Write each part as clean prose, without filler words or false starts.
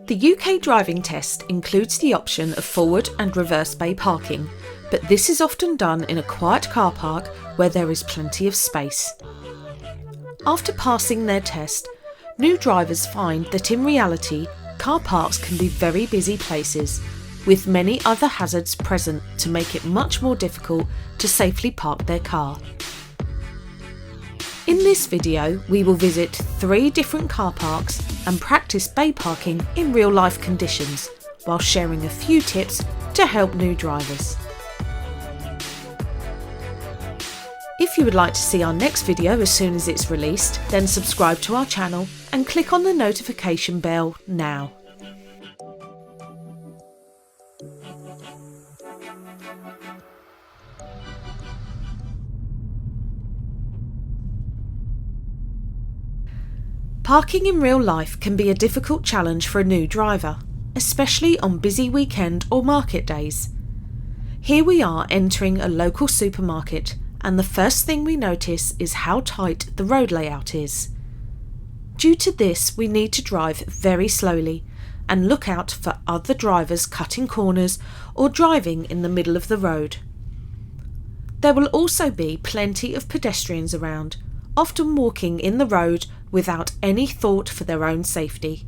The UK driving test includes the option of forward and reverse bay parking, but this is often done in a quiet car park where there is plenty of space. After passing their test, new drivers find that in reality, car parks can be very busy places, with many other hazards present to make it much more difficult to safely park their car. In this video, we will visit 3 different car parks and practice bay parking in real-life conditions, while sharing a few tips to help new drivers. If you would like to see our next video as soon as it's released, then subscribe to our channel and click on the notification bell now. Parking in real life can be a difficult challenge for a new driver, especially on busy weekend or market days. Here we are entering a local supermarket, and the first thing we notice is how tight the road layout is. Due to this, we need to drive very slowly and look out for other drivers cutting corners or driving in the middle of the road. There will also be plenty of pedestrians around, often walking in the road without any thought for their own safety.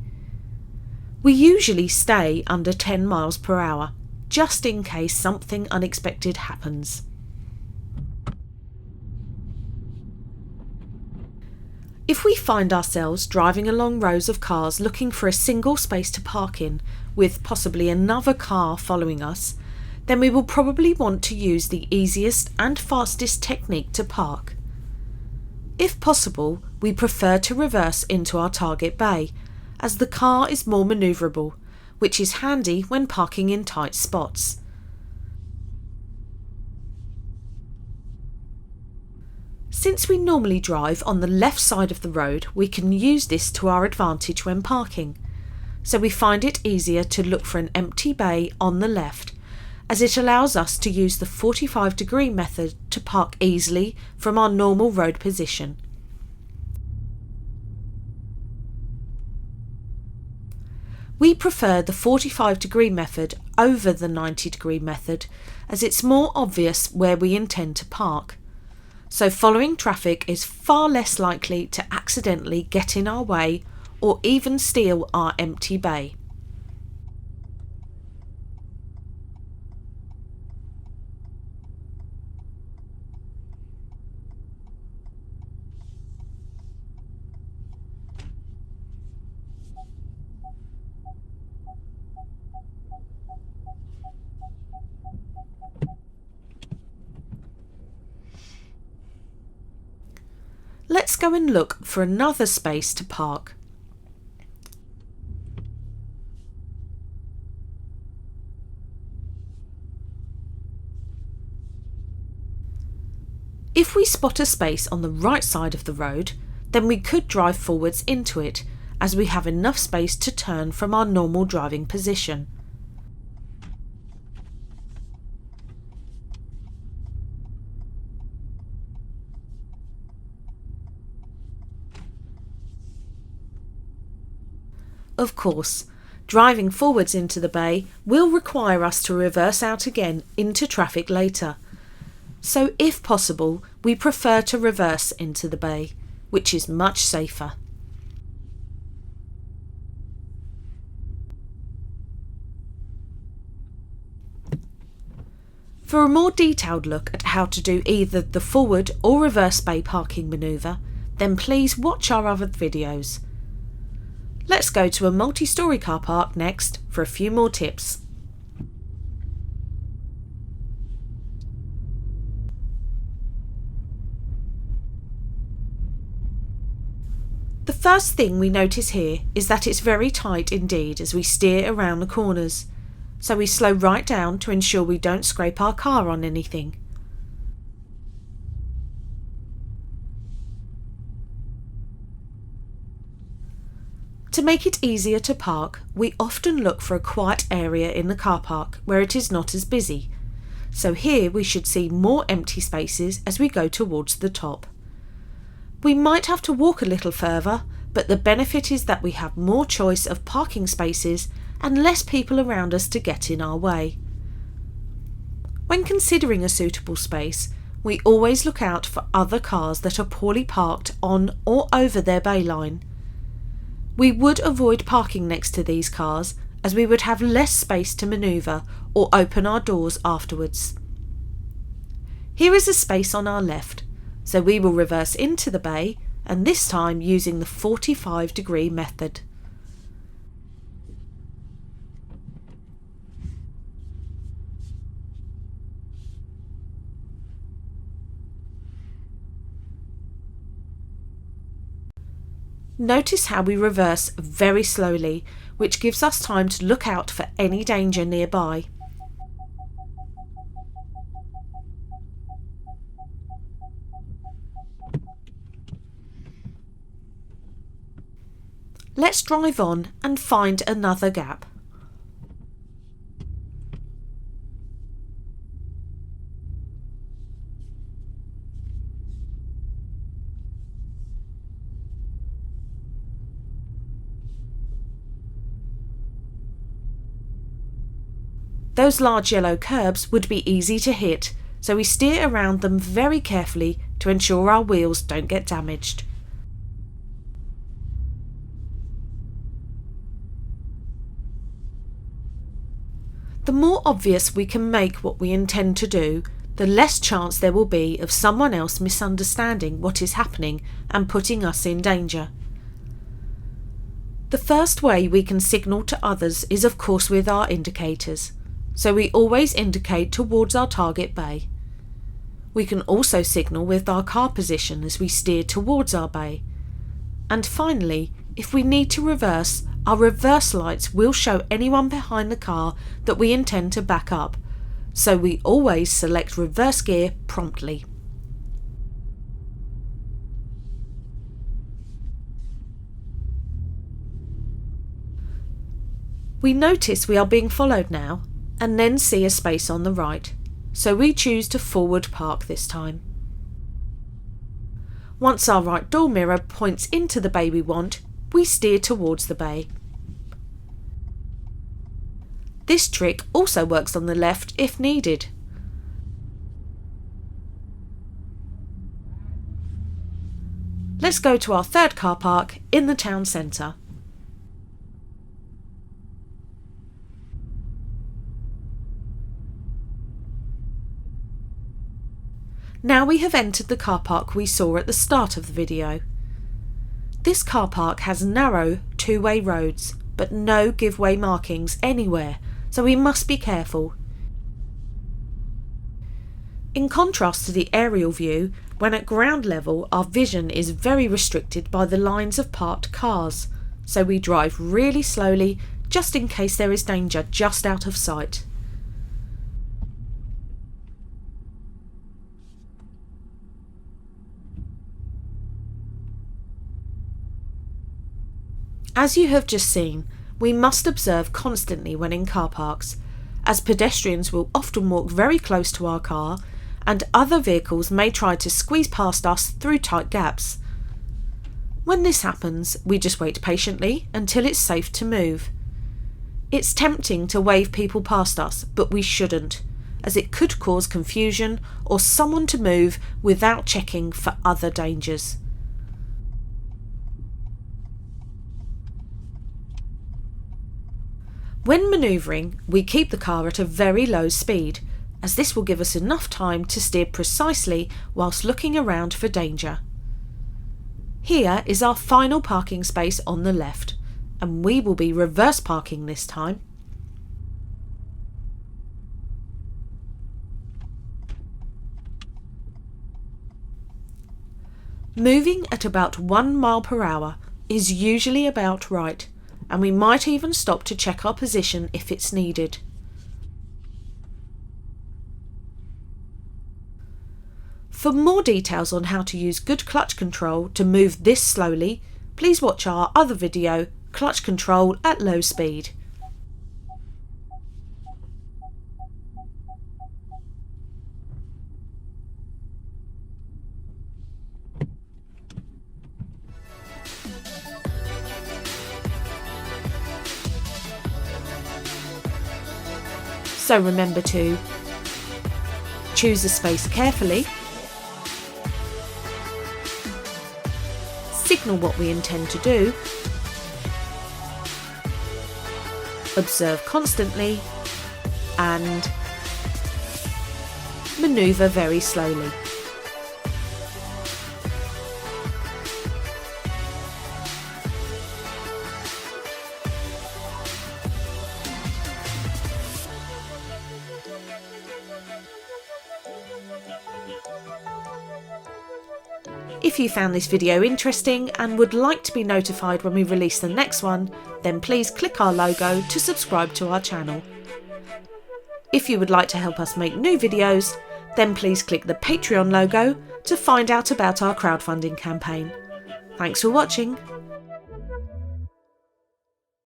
We usually stay under 10 miles per hour, just in case something unexpected happens. If we find ourselves driving along rows of cars looking for a single space to park in, with possibly another car following us, then we will probably want to use the easiest and fastest technique to park. If possible, we prefer to reverse into our target bay, as the car is more manoeuvrable, which is handy when parking in tight spots. Since we normally drive on the left side of the road, we can use this to our advantage when parking, so we find it easier to look for an empty bay on the left, as it allows us to use the 45-degree method to park easily from our normal road position. We prefer the 45-degree method over the 90-degree method, as it's more obvious where we intend to park. So following traffic is far less likely to accidentally get in our way or even steal our empty bay. Let's go and look for another space to park. If we spot a space on the right side of the road, then we could drive forwards into it, as we have enough space to turn from our normal driving position. Of course, driving forwards into the bay will require us to reverse out again into traffic later. So if possible, we prefer to reverse into the bay, which is much safer. For a more detailed look at how to do either the forward or reverse bay parking manoeuvre, then please watch our other videos. Let's go to a multi-storey car park next for a few more tips. The first thing we notice here is that it's very tight indeed as we steer around the corners, so we slow right down to ensure we don't scrape our car on anything. To make it easier to park, we often look for a quiet area in the car park where it is not as busy. so here we should see more empty spaces as we go towards the top. We might have to walk a little further, but the benefit is that we have more choice of parking spaces and less people around us to get in our way. When considering a suitable space, we always look out for other cars that are poorly parked on or over their bay line. We would avoid parking next to these cars as we would have less space to manoeuvre or open our doors afterwards. Here is a space on our left, so we will reverse into the bay, and this time using the 45-degree method. Notice how we reverse very slowly, which gives us time to look out for any danger nearby. Let's drive on and find another gap. Those large yellow curbs would be easy to hit, so we steer around them very carefully to ensure our wheels don't get damaged. The more obvious we can make what we intend to do, the less chance there will be of someone else misunderstanding what is happening and putting us in danger. The first way we can signal to others is of course with our indicators, so we always indicate towards our target bay. We can also signal with our car position as we steer towards our bay. And finally, if we need to reverse, our reverse lights will show anyone behind the car that we intend to back up, so we always select reverse gear promptly. We notice we are being followed now, and then see a space on the right, so we choose to forward park this time. Once our right door mirror points into the bay we want, we steer towards the bay. This trick also works on the left if needed. Let's go to our third car park in the town centre. Now we have entered the car park we saw at the start of the video. This car park has narrow two-way roads, but no give-way markings anywhere, so we must be careful. In contrast to the aerial view, when at ground level our vision is very restricted by the lines of parked cars, so we drive really slowly just in case there is danger just out of sight. As you have just seen, we must observe constantly when in car parks, as pedestrians will often walk very close to our car and other vehicles may try to squeeze past us through tight gaps. When this happens, we just wait patiently until it's safe to move. It's tempting to wave people past us, but we shouldn't, as it could cause confusion or someone to move without checking for other dangers. When manoeuvring, we keep the car at a very low speed, as this will give us enough time to steer precisely whilst looking around for danger. Here is our final parking space on the left, and we will be reverse parking this time. Moving at about 1 mile per hour is usually about right, and we might even stop to check our position if it's needed. For more details on how to use good clutch control to move this slowly, please watch our other video, Clutch Control at Low Speed. So remember to choose a space carefully, signal what we intend to do, observe constantly, and manoeuvre very slowly. If you found this video interesting and would like to be notified when we release the next one, then please click our logo to subscribe to our channel. If you would like to help us make new videos, then please click the Patreon logo to find out about our crowdfunding campaign. Thanks for watching.